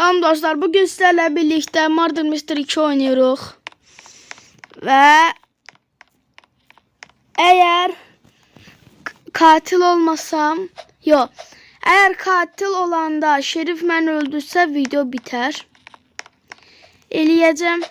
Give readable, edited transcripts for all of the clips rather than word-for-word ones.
Tamam dostlar, bugün sizlerle birlikte Murder Mystery 2 oynuyoruz. Ve eğer katil olmasam, yok. Eğer katil olanda Şerif beni öldürse video biter. Eləyəcəm.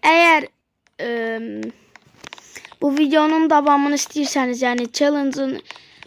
Eğer bu videonun davamını istiyorsanız, yani challenge'ın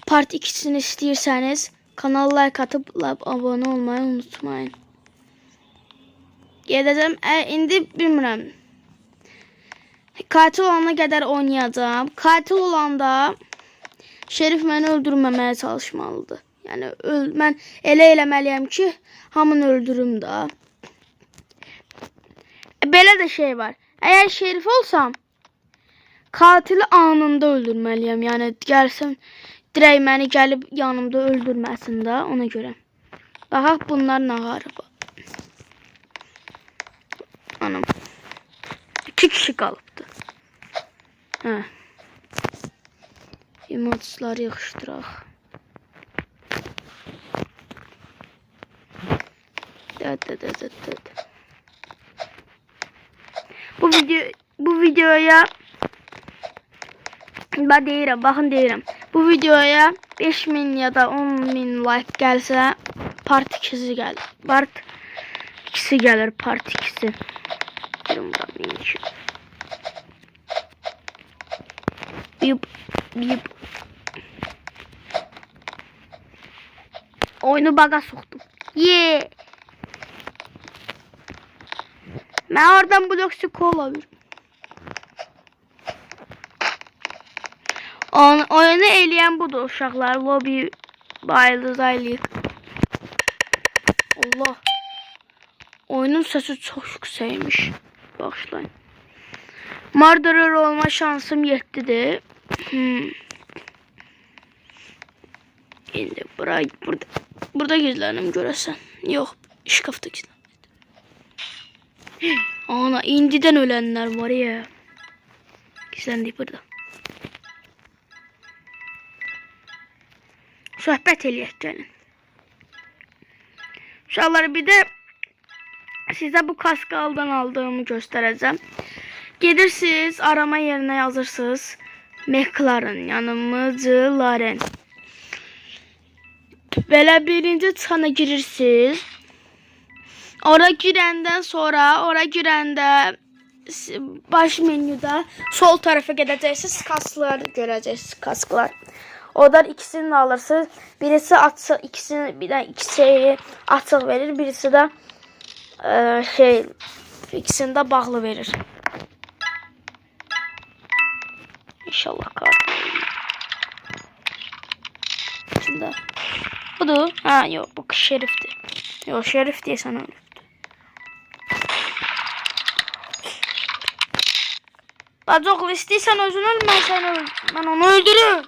part 2'sini istiyorsanız kanala like atıp abone olmayı unutmayın. Gedəcəm. İndi bilmirəm. Katil olana kadar oynayacağım. Katil olanda Şerif məni öldürməməyə çalışmalıdır. Yəni mən elə eləməliyəm ki, hamını öldürüm də. Belə də şey var. Eğer Şerif olsam katili anında öldürməliyəm. Yəni gəlsin direkt məni gəlib yanımda öldürməsin də, ona görə. Baxaq bunlar nə qarıb. Anam. 2 kişi qalıbdı. Hə. Emotsları yığışdıraq. Bu videoya ben deyirəm, baxın deyirəm. Bu videoya 5000 ya da 10.000 like gəlsə part 2'si gəlir. Part 2'si gəlir, part 2'si. Bip. Oyunu baga soktum. Yeah. Ben oradan blok kola bir. Oyunu eleyen budur uşaqlar. Lobby bayılacaq. Allah. Oyunun sesi çok yüksekmiş. Başlayın. Murderer olma şansım 7'dir. Şimdi burada gizlenim görəsən. Yok, şkafda gizlenim. Ana, indiden ölenler var ya. Gizlendik burada. Söhbət eləyək gəlin. Uşaqlar, bir de size bu kaskaldan aldığımı göstereceğim. Gedirsiniz, arama yerine yazırsınız. McLaren, yani McLaren. Belə birinci çıxana girirsiniz. Ora girəndən sonra, baş menüdə sol tarafa gedəcəksiniz, kasklar görəcəksiniz, kasklar. Oradan ikisini de alırsınız. Birisi açıq, ikisi açıq verir, birisi de ikisini de bağlı verir. İnşallah kart. Şimdi budur. Ha yok, bu Şerif'ti. Yok, Şerif diye sana öldürdü. Bacoklu istəyirsən özün öl, mən onu öldürürüm.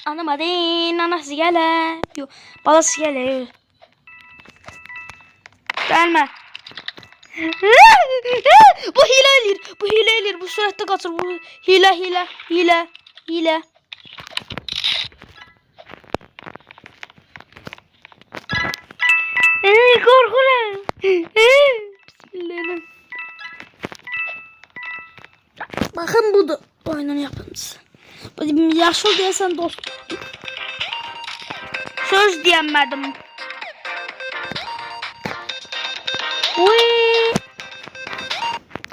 Anlamadın, anası gələ. Yok, balası gələ. Gəlmə. Bu hile eləyir, bu sürətdə qaçır, bu hile. Korkuram. Bismillah. Bakın budur oyunun yapımcısı. Yaşıl deyəsən dost. Söz deyəmədim.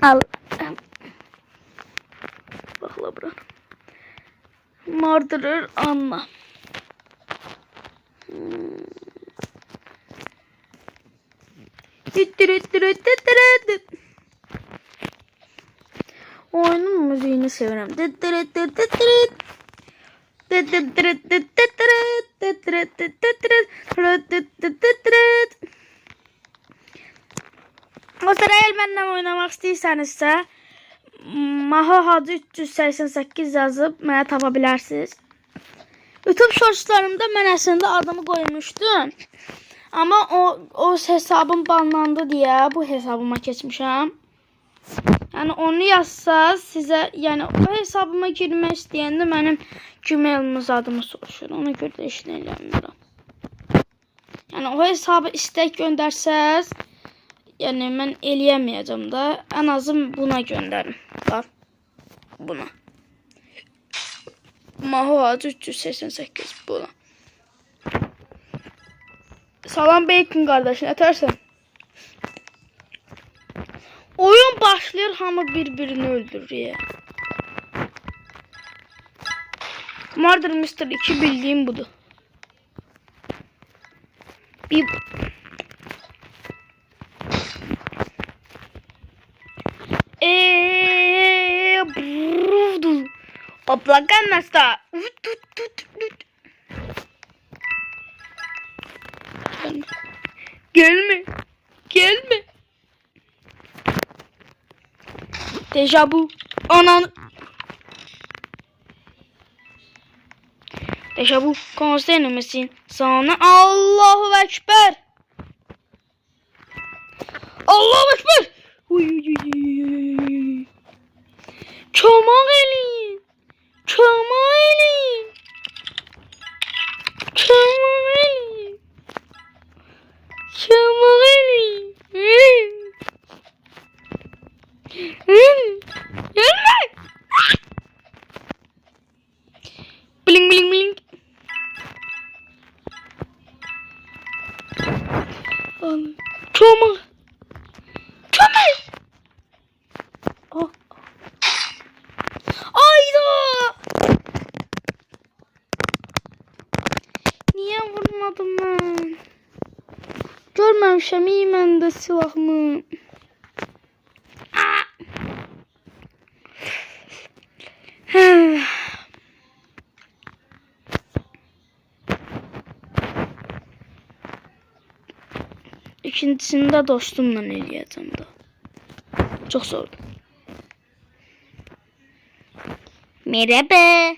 Al. Bakla bura. Murderer Anna. Oyunun müziğini seviyorum. O sıra elmenle oynamak istəyirsinizsə Maho Hacı 388 yazıb mənə tapa bilərsiniz. YouTube shortslarımda mən əslində adımı qoymuşdum. Ama o hesabım banlandı diye bu hesabıma geçmişim. Yani onu yazsaz size, yani o hesabıma girmək istəyəndə mənim Gmail'imiz adımı soruşur. Ona görə də işləyirəm. Yəni o hesabı istek göndərsəz, yəni mən eləyəməyəcəm də. Ən azım buna göndərin. Bax. Buna. Maho Hacı 388 buna. Salam Bacon kardeş, ne tersen? Oyun başlıyor, hamı birbirini öldürür ya. Murder Mr. 2 bildiğim budur. Bir... Brudu. Oplakan nasta. Gelme. Gelme. Dejavu. Anan. Dejavu. Konseyin misin? Sana Allahu Ekber. Allahu Ekber. Çomak elin. Çomak elin. Çomak elin. Çomak elin. Gelme. Bling bling bling. Çomak. Çomak. Oh. Ayda. Niye vurmadım ben? Görmemişim iyi ben de silahımı. İkincisini de dostumla eləyəcəm da. Çok zordu. Merhaba.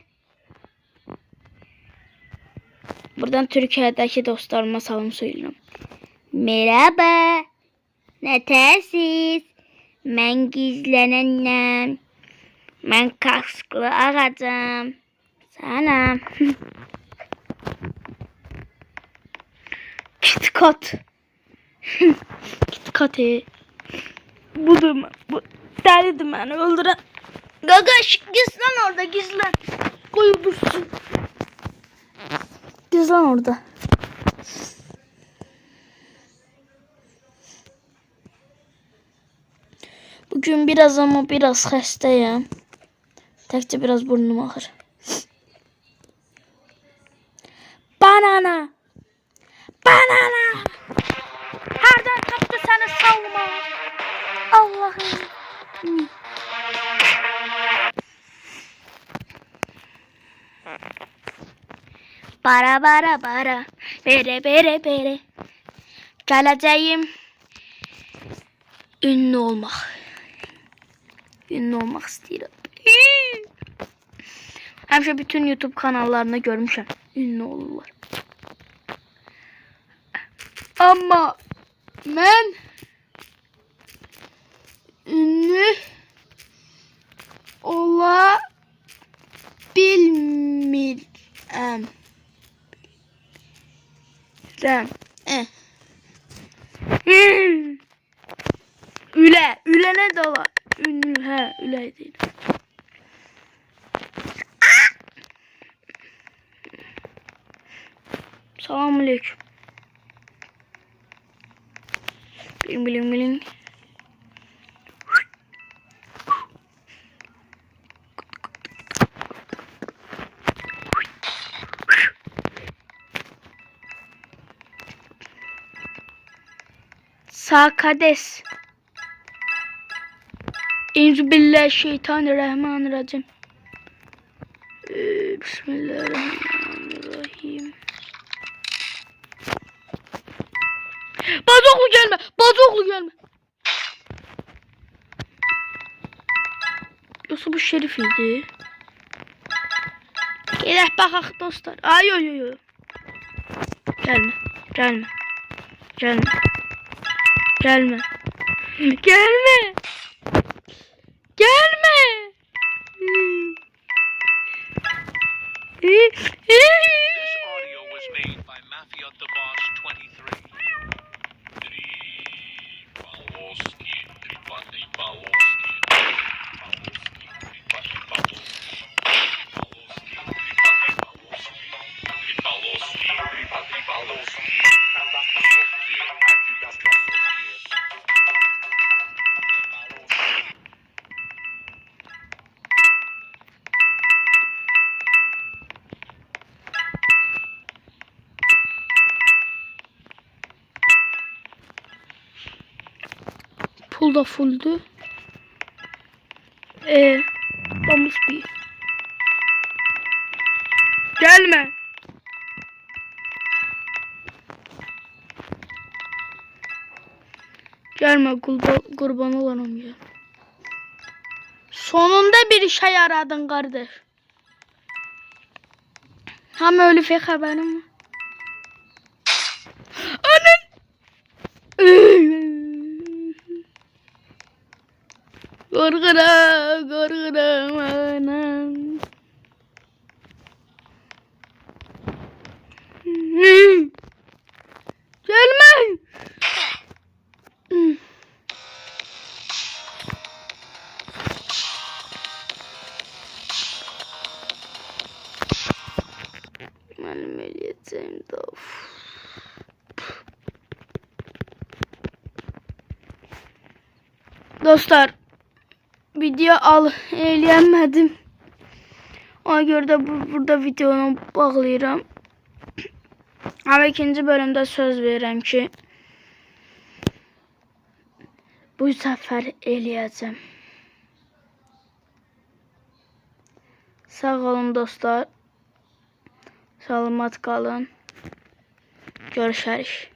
Buradan Türkiye'deki dostlarıma salam söylüyorum. Merhaba. Ne tersiz? Ben gizlenenəm. Ben kasklı ağacım. Salam. KitKat. KitKat'ı. Budur mu? Bu delidir beni öldüren. Gagaş gizlen orada gizlen. Koy dursun. Gizlen orada. Bugün biraz ama biraz xəstəyəm. Təkcə biraz burnum ağrır. Banana. Banana. Hardan tapdı səni salma. Allah'ım. Bara bara bara. Bere bere bere. Gələcəyim. Ünlü olmaq. Ünlü olmaq istəyirəm. Həmişə bütün YouTube kanallarını görmüşəm. Ünlü olurlar. Ama mən ünlü ola bilmirəm. Üle ne de ola? Ünlü üle değil. Selamünaleyküm. Bling bling bling. Sakades. Euzubillahimineşşeytanirrahmanirrahim. Bismillahirrahmanirrahim. Bacoklu gelme. Bacoklu gelme. Yoksa bu Şerif idi. Gelək baxaq dostlar. Ay yo yo yo. Gelme. Gelme. Gelme. Gelme. Gelme. Gelme. This audio was made by Mafia the boss 23. Tripaloski, tripaloski. Pul da fulldü. Bumblebee. Gelme. Gelme kurban olanım ya. Sonunda bir işe yaradın kardeş. Hem öyle fake haberim var. Anın. Korkuram anam. Gelme. Benim eliyetim de of. Dostlar, video eləmədim. Ona görə də burada videonu bağlayıram. Ama ikinci bölümde söz verirəm ki, bu səfər eləyəcəm. Sağ olun dostlar. Salamat qalın. Görüşərik.